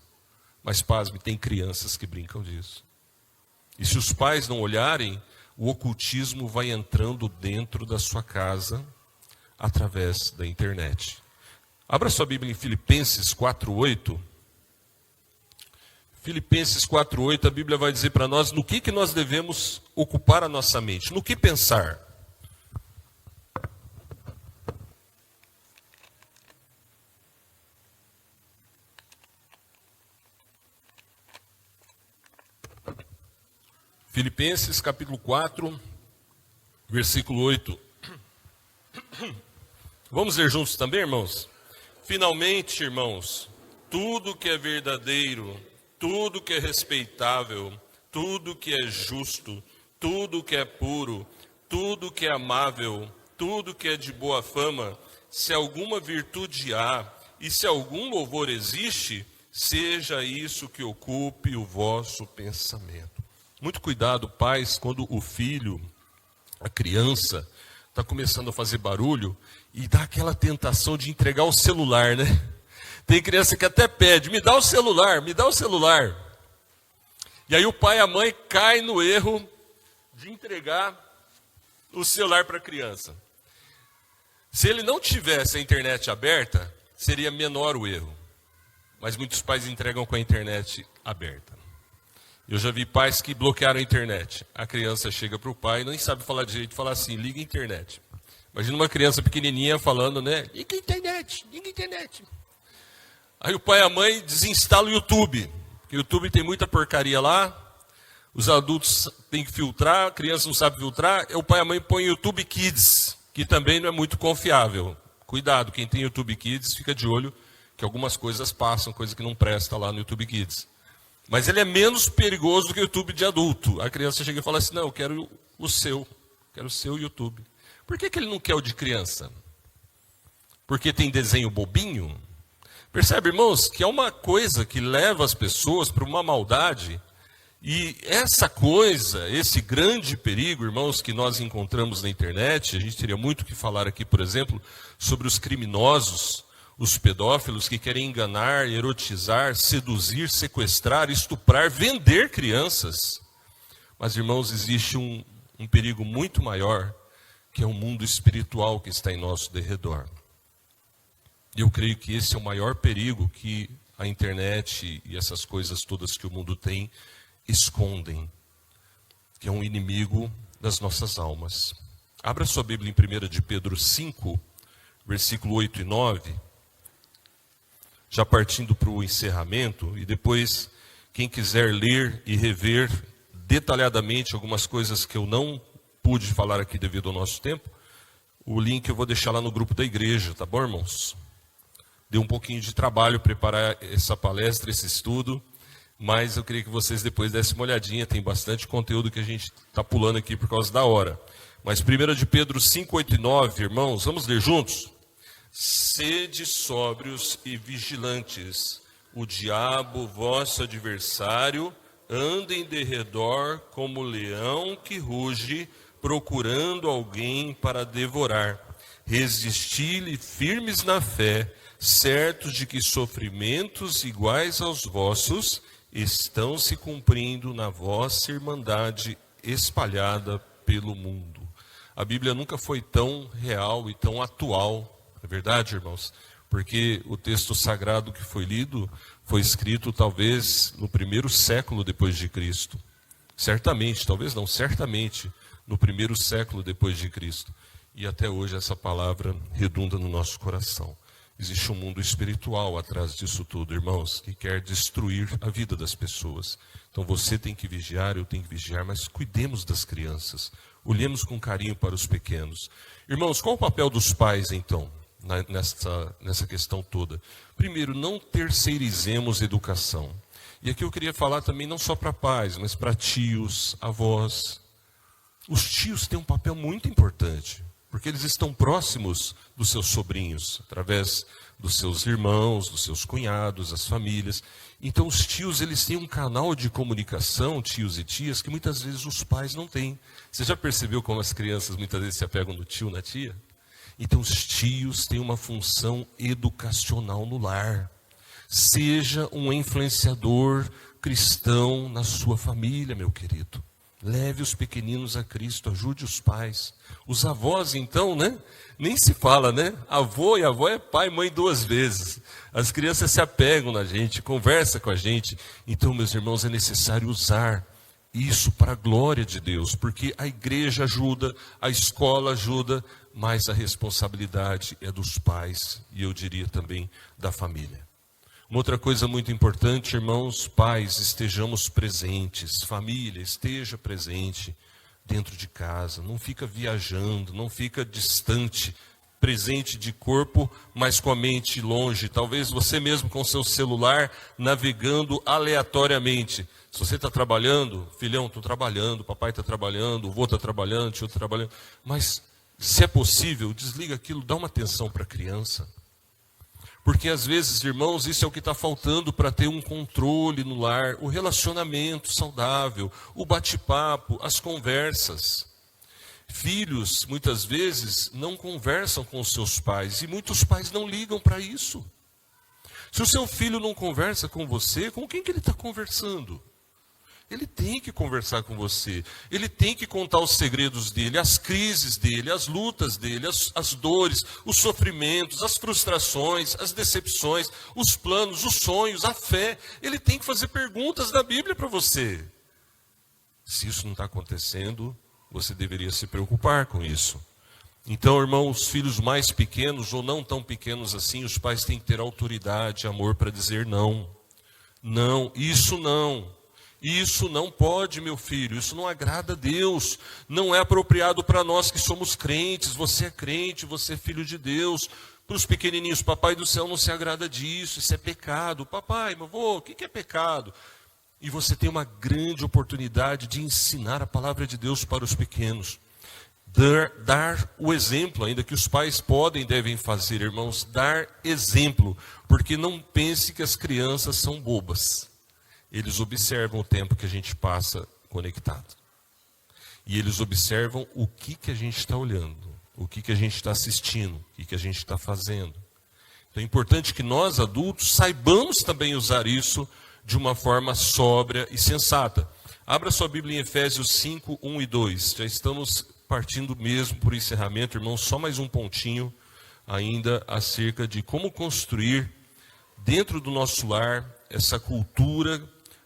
Mas, pasme, tem crianças que brincam disso. E se os pais não olharem, o ocultismo vai entrando dentro da sua casa, através da internet. Abra sua Bíblia em Filipenses 4:8. Filipenses 4:8, a Bíblia vai dizer para nós no que nós devemos ocupar a nossa mente, no que pensar. Filipenses capítulo 4, versículo 8. Vamos ler juntos também, irmãos? Finalmente, irmãos, tudo que é verdadeiro, tudo que é respeitável, tudo que é justo, tudo que é puro, tudo que é amável, tudo que é de boa fama, se alguma virtude há e se algum louvor existe, seja isso que ocupe o vosso pensamento. Muito cuidado, pais, quando o filho, a criança, está começando a fazer barulho e dá aquela tentação de entregar o celular, né? Tem criança que até pede, me dá o celular, me dá o celular. E aí o pai e a mãe caem no erro de entregar o celular para a criança. Se ele não tivesse a internet aberta, seria menor o erro. Mas muitos pais entregam com a internet aberta. Eu já vi pais que bloquearam a internet. A criança chega para o pai e nem sabe falar direito, fala assim, liga a internet. Imagina uma criança pequenininha falando, né? Liga a internet, liga a internet. Aí o pai e a mãe desinstalam o YouTube. Porque o YouTube tem muita porcaria lá. Os adultos têm que filtrar, a criança não sabe filtrar. O pai e a mãe põem YouTube Kids, que também não é muito confiável. Cuidado, quem tem YouTube Kids, fica de olho que algumas coisas passam, coisa que não presta lá no YouTube Kids. Mas ele é menos perigoso do que o YouTube de adulto. A criança chega e fala assim, não, eu quero o seu YouTube. Por que ele não quer o de criança? Porque tem desenho bobinho? Percebe, irmãos, que é uma coisa que leva as pessoas para uma maldade. E essa coisa, esse grande perigo, irmãos, que nós encontramos na internet, a gente teria muito que falar aqui, por exemplo, sobre os criminosos, os pedófilos que querem enganar, erotizar, seduzir, sequestrar, estuprar, vender crianças. Mas, irmãos, existe um perigo muito maior, que é o mundo espiritual que está em nosso derredor. E eu creio que esse é o maior perigo que a internet e essas coisas todas que o mundo tem escondem, que é um inimigo das nossas almas. Abra sua Bíblia em 1 de Pedro 5, versículo 8 e 9. Já partindo para o encerramento, e depois, quem quiser ler e rever detalhadamente algumas coisas que eu não pude falar aqui devido ao nosso tempo, o link eu vou deixar lá no grupo da igreja, tá bom, irmãos? Deu um pouquinho de trabalho preparar essa palestra, esse estudo, mas eu queria que vocês depois dessem uma olhadinha, tem bastante conteúdo que a gente está pulando aqui por causa da hora. Mas 1 de Pedro 5, 8 e 9, irmãos, vamos ler juntos? Sede sóbrios e vigilantes, o diabo, vosso adversário, anda em derredor como leão que ruge, procurando alguém para devorar. Resisti-lhe firmes na fé, certos de que sofrimentos iguais aos vossos estão se cumprindo na vossa irmandade espalhada pelo mundo. A Bíblia nunca foi tão real e tão atual, é verdade, irmãos? Porque o texto sagrado que foi lido foi escrito talvez no 1º século depois de Cristo. Certamente, talvez não, certamente, no 1º século depois de Cristo. E até hoje essa palavra redunda no nosso coração. Existe um mundo espiritual atrás disso tudo, irmãos, que quer destruir a vida das pessoas. Então você tem que vigiar, eu tenho que vigiar, mas cuidemos das crianças. Olhemos com carinho para os pequenos. Irmãos, qual o papel dos pais, então, nessa questão toda? Primeiro, não terceirizemos educação. E aqui eu queria falar também não só para pais, mas para tios, avós. Os tios têm um papel muito importante, porque eles estão próximos dos seus sobrinhos, através dos seus irmãos, dos seus cunhados, as famílias. Então os tios, eles têm um canal de comunicação, tios e tias, que muitas vezes os pais não têm. Você já percebeu como as crianças muitas vezes se apegam no tio, na tia? Então os tios têm uma função educacional no lar. Seja um influenciador cristão na sua família, meu querido. Leve os pequeninos a Cristo, ajude os pais. Os avós, então, né? Nem se fala, né? Avô e avó é pai e mãe 2 vezes. As crianças se apegam na gente, conversam com a gente. Então, meus irmãos, é necessário usar isso para a glória de Deus, porque a igreja ajuda, a escola ajuda, mas a responsabilidade é dos pais e eu diria também da família. Uma outra coisa muito importante, irmãos, pais, estejamos presentes, família, esteja presente dentro de casa, não fica viajando, não fica distante, presente de corpo, mas com a mente longe. Talvez você mesmo com seu celular navegando aleatoriamente. Se você está trabalhando, filhão, estou trabalhando, papai está trabalhando, o vô está trabalhando, o tio está trabalhando, mas se é possível, desliga aquilo, dá uma atenção para a criança. Porque às vezes, irmãos, isso é o que está faltando para ter um controle no lar, o relacionamento saudável, o bate-papo, as conversas. Filhos, muitas vezes, não conversam com os seus pais e muitos pais não ligam para isso. Se o seu filho não conversa com você, com quem que ele está conversando? Ele tem que conversar com você, ele tem que contar os segredos dele, as crises dele, as lutas dele, as dores, os sofrimentos, as frustrações, as decepções, os planos, os sonhos, a fé. Ele tem que fazer perguntas da Bíblia para você. Se isso não está acontecendo, você deveria se preocupar com isso. Então, irmão, os filhos mais pequenos ou não tão pequenos assim, os pais têm que ter autoridade, amor para dizer não. Não, isso não. Isso não pode, meu filho, isso não agrada a Deus, não é apropriado para nós que somos crentes. Você é crente, você é filho de Deus. Para os pequenininhos, papai do céu não se agrada disso, isso é pecado. Papai, meu avô, o que é pecado? E você tem uma grande oportunidade de ensinar a palavra de Deus para os pequenos. Dar o exemplo, ainda que os pais podem e devem fazer, irmãos, dar exemplo, porque não pense que as crianças são bobas. Eles observam o tempo que a gente passa conectado. E eles observam o que a gente está olhando, o que a gente está assistindo, o que a gente está fazendo. Então é importante que nós, adultos, saibamos também usar isso de uma forma sóbria e sensata. Abra sua Bíblia em Efésios 5, 1 e 2. Já estamos partindo mesmo por encerramento, irmãos. Só mais um pontinho ainda acerca de como construir dentro do nosso lar essa cultura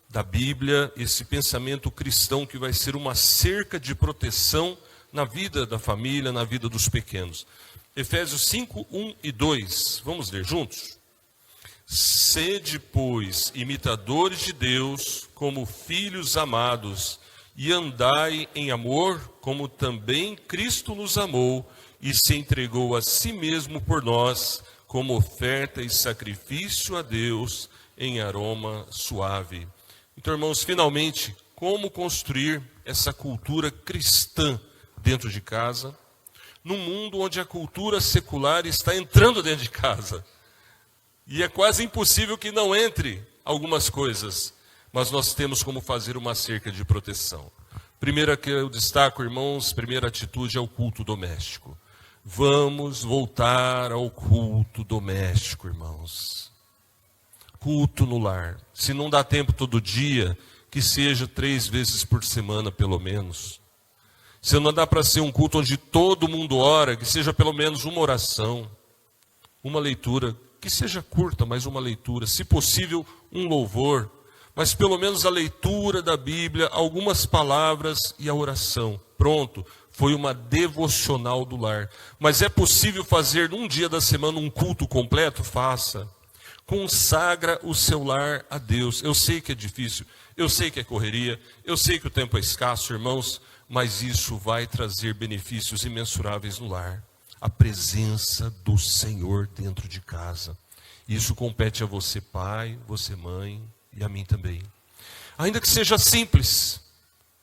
da Bíblia, esse pensamento cristão que vai ser uma cerca de proteção na vida da família, na vida dos pequenos. Efésios 5, 1 e 2. Vamos ler juntos? Sede, pois, imitadores de Deus, como filhos amados, e andai em amor, como também Cristo nos amou, e se entregou a si mesmo por nós, como oferta e sacrifício a Deus, em aroma suave. Então, irmãos, finalmente, como construir essa cultura cristã dentro de casa, num mundo onde a cultura secular está entrando dentro de casa. E é quase impossível que não entre algumas coisas, mas nós temos como fazer uma cerca de proteção. Primeira que eu destaco, irmãos, primeira atitude é o culto doméstico. Vamos voltar ao culto doméstico, irmãos. Culto no lar. Se não dá tempo todo dia, que seja 3 vezes por semana, pelo menos. Se não dá para ser um culto onde todo mundo ora, que seja pelo menos uma oração, uma leitura, que seja curta, mas uma leitura. Se possível, um louvor. Mas pelo menos a leitura da Bíblia, algumas palavras e a oração. Pronto, foi uma devocional do lar. Mas é possível fazer num dia da semana um culto completo? Faça. Consagra o seu lar a Deus. Eu sei que é difícil, eu sei que é correria, eu sei que o tempo é escasso, irmãos, mas isso vai trazer benefícios imensuráveis no lar. A presença do Senhor dentro de casa. Isso compete a você, pai, você, mãe, e a mim também. Ainda que seja simples,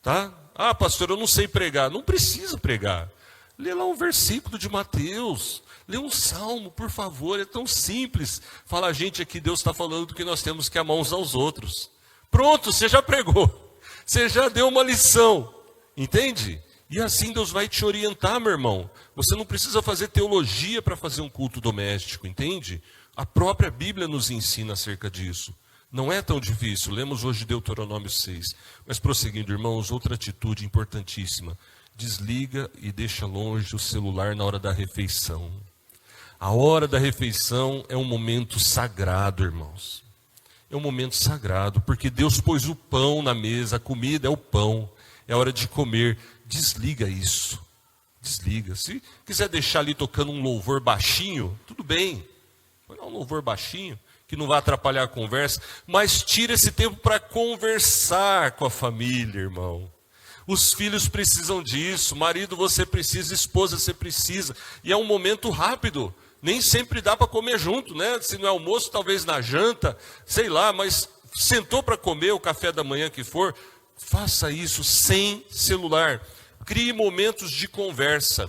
tá? Ah, pastor, eu não sei pregar. Não precisa pregar. Lê lá um versículo de Mateus. Lê um salmo, por favor. É tão simples. Fala, a gente aqui, Deus está falando que nós temos que amar uns aos outros. Pronto, você já pregou. Você já deu uma lição. Entende? E assim Deus vai te orientar, meu irmão. Você não precisa fazer teologia para fazer um culto doméstico, entende? A própria Bíblia nos ensina acerca disso. Não é tão difícil, lemos hoje Deuteronômio 6. Mas prosseguindo, irmãos, outra atitude importantíssima. Desliga e deixa longe o celular na hora da refeição. A hora da refeição é um momento sagrado, irmãos. É um momento sagrado, porque Deus pôs o pão na mesa, a comida é o pão. É hora de comer. Desliga isso. Desliga. Se quiser deixar ali tocando um louvor baixinho, tudo bem. Põe lá um louvor baixinho, que não vai atrapalhar a conversa, mas tira esse tempo para conversar com a família, irmão. Os filhos precisam disso, marido você precisa, esposa você precisa, e é um momento rápido, nem sempre dá para comer junto, né? Se não é almoço, talvez na janta, sei lá, mas sentou para comer o café da manhã que for, faça isso sem celular, crie momentos de conversa,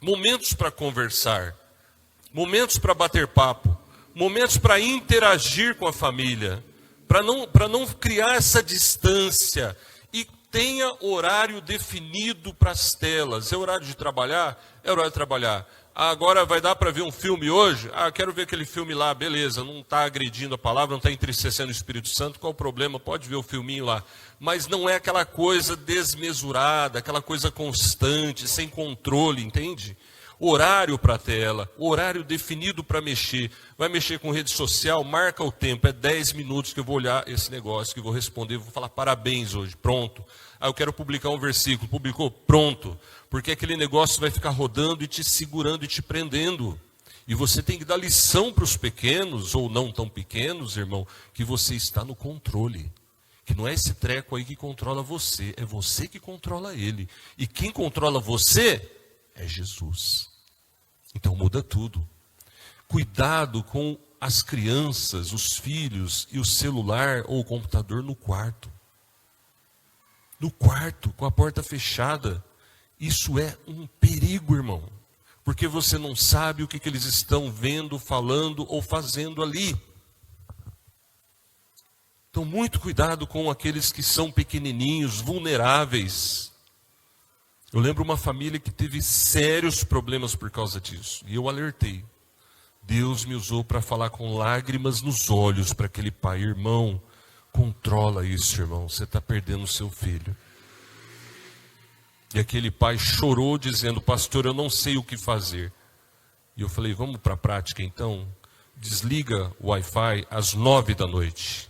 momentos para conversar, momentos para bater papo, momentos para interagir com a família, para não criar essa distância. E tenha horário definido para as telas. É horário de trabalhar? É horário de trabalhar. Agora vai dar para ver um filme hoje? Ah, quero ver aquele filme lá, beleza. Não está agredindo a palavra, não está entristecendo o Espírito Santo. Qual o problema? Pode ver o filminho lá. Mas não é aquela coisa desmesurada, aquela coisa constante, sem controle, entende? Horário para a tela, horário definido para mexer. Vai mexer com rede social, marca o tempo. É 10 minutos que eu vou olhar esse negócio, que eu vou responder, vou falar parabéns hoje, pronto. Aí eu quero publicar um versículo, publicou, pronto. Porque aquele negócio vai ficar rodando e te segurando e te prendendo. E você tem que dar lição para os pequenos, ou não tão pequenos, irmão, que você está no controle. Que não é esse treco aí que controla você, é você que controla ele. E quem controla você é Jesus. Então muda tudo. Cuidado com as crianças, os filhos e o celular ou o computador no quarto. No quarto, com a porta fechada. Isso é um perigo, irmão. Porque você não sabe o que eles estão vendo, falando ou fazendo ali. Então muito cuidado com aqueles que são pequenininhos, vulneráveis. Eu lembro uma família que teve sérios problemas por causa disso. E eu alertei. Deus me usou para falar com lágrimas nos olhos para aquele pai. Irmão, controla isso, irmão. Você está perdendo o seu filho. E aquele pai chorou dizendo, pastor, eu não sei o que fazer. E eu falei, vamos para a prática então. Desliga o Wi-Fi às 9 da noite.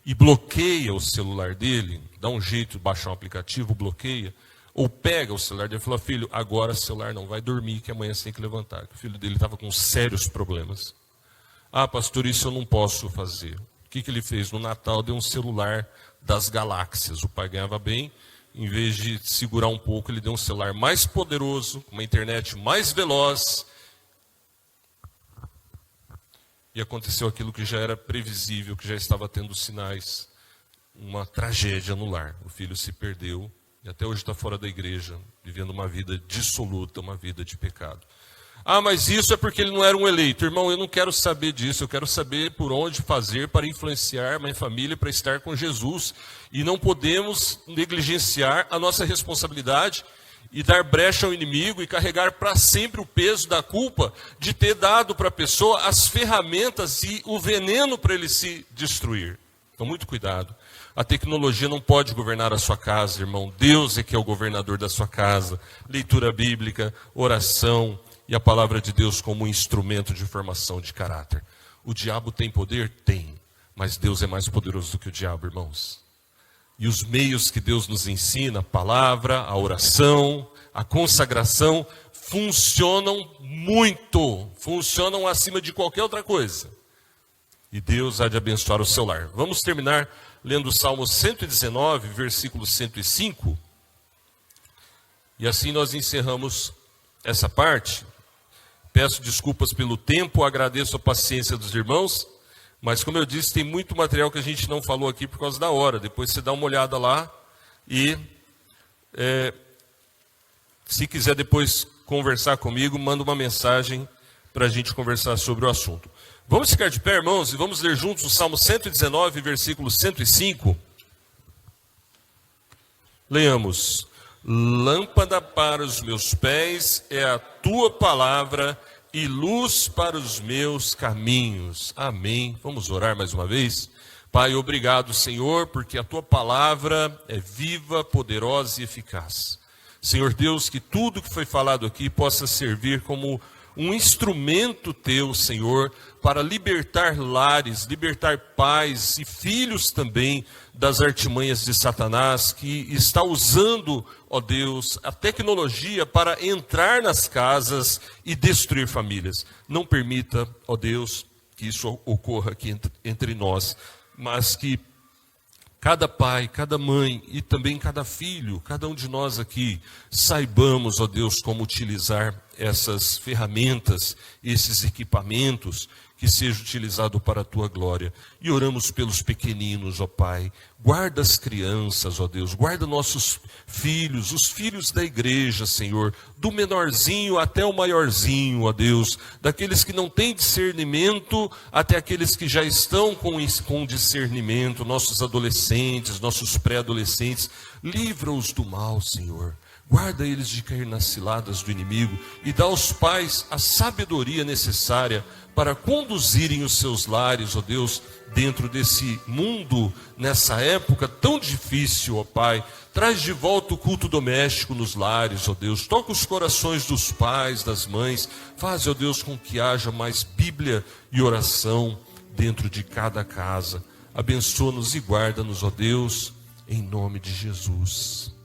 E bloqueia o celular dele. Dá um jeito de baixar um aplicativo, bloqueia. Ou pega o celular dele e fala, filho, agora o celular não vai dormir, que amanhã você tem que levantar. O filho dele estava com sérios problemas. Ah, pastor, isso eu não posso fazer. O que ele fez? No Natal deu um celular das galáxias. O pai ganhava bem, em vez de segurar um pouco, ele deu um celular mais poderoso, uma internet mais veloz. E aconteceu aquilo que já era previsível, que já estava tendo sinais. Uma tragédia no lar. O filho se perdeu E até hoje está fora da igreja, vivendo uma vida dissoluta, uma vida de pecado. Ah, mas isso é porque ele não era um eleito. Irmão, eu não quero saber disso. Eu quero saber por onde fazer para influenciar minha família, para estar com Jesus. E não podemos negligenciar a nossa responsabilidade e dar brecha ao inimigo e carregar para sempre o peso da culpa de ter dado para a pessoa as ferramentas e o veneno para ele se destruir. Então, muito cuidado. A tecnologia não pode governar a sua casa, irmão. Deus é que é o governador da sua casa. Leitura bíblica, oração e a palavra de Deus como um instrumento de formação de caráter. O diabo tem poder? Tem. Mas Deus é mais poderoso do que o diabo, irmãos. E os meios que Deus nos ensina, a palavra, a oração, a consagração, funcionam muito. Funcionam acima de qualquer outra coisa. E Deus há de abençoar o seu lar. Vamos terminar lendo o Salmo 119, versículo 105. E assim nós encerramos essa parte. Peço desculpas pelo tempo, agradeço a paciência dos irmãos. Mas como eu disse, tem muito material que a gente não falou aqui por causa da hora. Depois você dá uma olhada lá e se quiser depois conversar comigo, manda uma mensagem para a gente conversar sobre o assunto. Vamos ficar de pé, irmãos, e vamos ler juntos o Salmo 119, versículo 105. Leamos. Lâmpada para os meus pés é a tua palavra e luz para os meus caminhos. Amém. Vamos orar mais uma vez. Pai, obrigado, Senhor, porque a tua palavra é viva, poderosa e eficaz. Senhor Deus, que tudo que foi falado aqui possa servir como um instrumento teu, Senhor, para libertar lares, libertar pais e filhos também das artimanhas de Satanás, que está usando, ó Deus, a tecnologia para entrar nas casas e destruir famílias. Não permita, ó Deus, que isso ocorra aqui entre nós, mas que cada pai, cada mãe e também cada filho, cada um de nós aqui, saibamos, ó Deus, como utilizar essas ferramentas, esses equipamentos, que seja utilizado para a tua glória. E oramos pelos pequeninos, ó Pai. Guarda as crianças, ó Deus. Guarda nossos filhos, os filhos da igreja, Senhor. Do menorzinho até o maiorzinho, ó Deus. Daqueles que não têm discernimento até aqueles que já estão com discernimento. Nossos adolescentes, nossos pré-adolescentes. Livra-os do mal, Senhor. Guarda eles de cair nas ciladas do inimigo e dá aos pais a sabedoria necessária para conduzirem os seus lares, ó Deus, dentro desse mundo, nessa época tão difícil, ó Pai. Traz de volta o culto doméstico nos lares, ó Deus. Toca os corações dos pais, das mães. Faz, ó Deus, com que haja mais Bíblia e oração dentro de cada casa. Abençoa-nos e guarda-nos, ó Deus, em nome de Jesus.